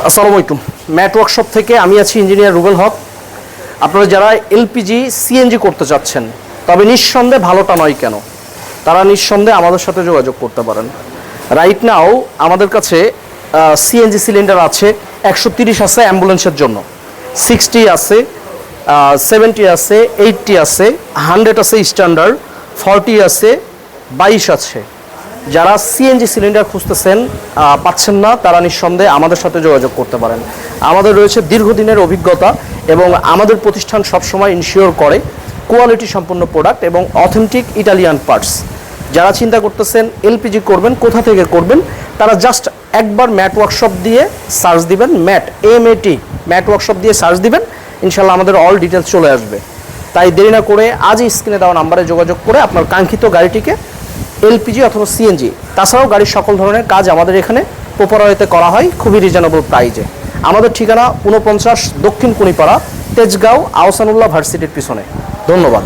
আসসালামু আলাইকুম। Mat workshop থেকে আমি আছি ইঞ্জিনিয়ার রুবেল হক। আপনারা যারা এলপিজি সিএনজি করতে চাচ্ছেন, তবে নিঃসন্দেহে ভালোটা নয় কেন, তারা নিঃসন্দেহে আমাদের সাথে যোগাযোগ করতে পারেন। রাইট নাও আমাদের কাছে সিএনজি সিলিন্ডার আছে 130 আছে অ্যাম্বুলেন্সের জন্য, 60 আছে, 70 আছে, 80 আছে, 100 আছে স্ট্যান্ডার্ড, 40 আছে, 22 আছে। যারা সিএনজি সিলিন্ডার খুঁজতেছেন পাচ্ছেন না, তারা নিঃসন্দেহে আমাদের সাথে যোগাযোগ করতে পারেন। আমাদের রয়েছে দীর্ঘদিনের অভিজ্ঞতা এবং আমাদের প্রতিষ্ঠান সবসময় ইনশিওর করে কোয়ালিটি সম্পন্ন প্রোডাক্ট এবং অথেন্টিক ইটালিয়ান পার্টস। যারা চিন্তা করতেছেন এলপিজি করবেন, কোথা থেকে করবেন, তারা জাস্ট একবার ম্যাট ওয়ার্কশপ দিয়ে সার্চ দিবেন, ম্যাট ওয়ার্কশপ দিয়ে সার্চ দিবেন, ইনশাল্লাহ আমাদের অল ডিটেলস চলে আসবে। তাই দেরি না করে আজই স্ক্রিনে দেওয়া নাম্বারে যোগাযোগ করে আপনার কাঙ্ক্ষিত গাড়িটিকে এলপিজি অথবা সিএনজি, তাছাড়াও গাড়ির সকল ধরনের কাজ আমাদের এখানে প্রপারওয়েতে করা হয় খুবই রিজনেবল প্রাইজে। আমাদের ঠিকানা 49 দক্ষিণ কুনিপাড়া, তেজগাঁও, আহসানুল্লাহ ভার্সিটির পিছনে। ধন্যবাদ।